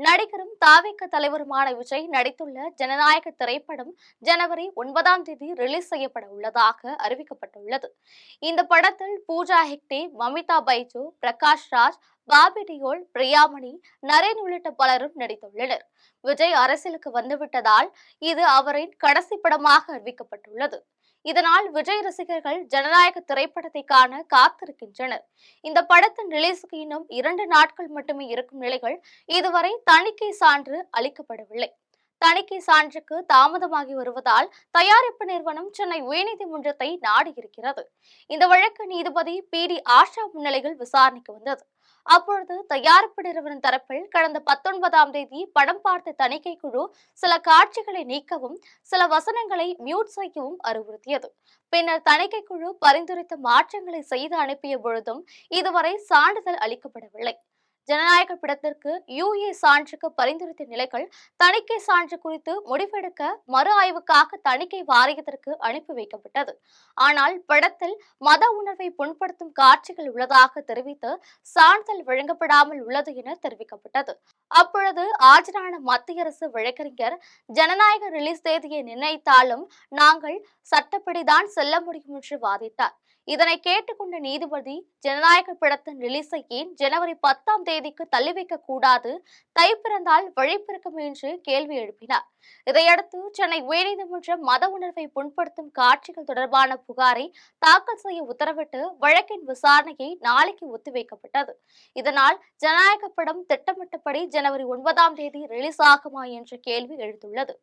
நடிகரும் தாவேக தலைவருமான விஜய் நடித்துள்ள ஜனநாயக திரைப்படம் ஜனவரி 9ஆம் தேதி ரிலீஸ் செய்யப்பட உள்ளதாக அறிவிக்கப்பட்டுள்ளது. இந்த படத்தில் பூஜா ஹெக்டே, மமிதா பைஜு, பிரகாஷ் ராஜ், பாபி டியோல், பிரியாமணி, நரேன் உள்ளிட்ட பலரும் நடித்துள்ளனர். விஜய் அரசியலுக்கு வந்துவிட்டதால் இது அவரின் கடைசி படமாக அறிவிக்கப்பட்டுள்ளது. இதனால் விஜய் ரசிகர்கள் ஜனநாயக திரைப்படத்தை காண காத்திருக்கின்றனர். இந்த படத்தின் ரிலீஸுக்கு இன்னும் 2 நாட்கள் மட்டுமே இருக்கும் நிலையில் இதுவரை தணிக்கை சான்று அளிக்கப்படவில்லை. தணிக்கை சான்றுக்கு தாமதமாகி வருவதால் தயாரிப்பு நிறுவனம் சென்னை உயர்நீதிமன்றத்தை நாடியிருக்கிறது. இந்த வழக்கு நீதிபதி பி.டி. ஆஷா முன்னிலையில் விசாரணைக்கு வந்தது. அப்பொழுது தயாரிப்பு நிறுவனம் தரப்பில் கடந்த 19ஆம் தேதி படம் பார்த்த தணிக்கை குழு சில காட்சிகளை நீக்கவும், சில வசனங்களை மியூட் செய்யவும் அறிவுறுத்தியது. பின்னர் தணிக்கை குழு பரிந்துரைத்த மாற்றங்களை செய்து அனுப்பிய பொழுதும் இதுவரை சான்றிதழ் அளிக்கப்படவில்லை. ஜனநாயக படத்திற்கு யுஏ சான்றுக்கு பரிந்துரைத்த நிலைகள் தணிக்கை சான்று குறித்து முடிவெடுக்க மறு ஆய்வுக்காக தணிக்கை வாரியத்திற்கு அனுப்பி வைக்கப்பட்டது. ஆனால் படத்தில் மத உணர்வை புண்படுத்தும் காட்சிகள் உள்ளதாக தெரிவித்து சான்றிதழ் வழங்கப்படாமல் உள்ளது என தெரிவிக்கப்பட்டது. அப்பொழுது ஆஜரான மத்திய அரசு வழக்கறிஞர், ஜனநாயக ரிலீஸ் தேதியை நிர்ணயித்தாலும் நாங்கள் சட்டப்படிதான் செல்ல முடியும் என்று வாதிட்டார். இதனை கேட்டுக்கொண்ட நீதிபதி, ஜனநாயக படத்தின் ரிலீஸை ஏன் ஜனவரி 10ஆம் தேதிக்கு தள்ளி வைக்க கூடாது, தை பிறந்தால் வழி பிறக்கும் என்று கேள்வி எழுப்பினார். இதையடுத்து சென்னை உயர்நீதிமன்றம் மத உணர்வை புண்படுத்தும் காட்சிகள் தொடர்பான புகாரை தாக்கல் செய்ய உத்தரவிட்டு வழக்கின் விசாரணையை நாளைக்கு ஒத்திவைக்கப்பட்டது. இதனால் ஜனநாயக படம் திட்டமிட்டபடி ஜனவரி 9ஆம் தேதி ரிலீஸ் ஆகுமா என்ற கேள்வி எழுந்துள்ளது.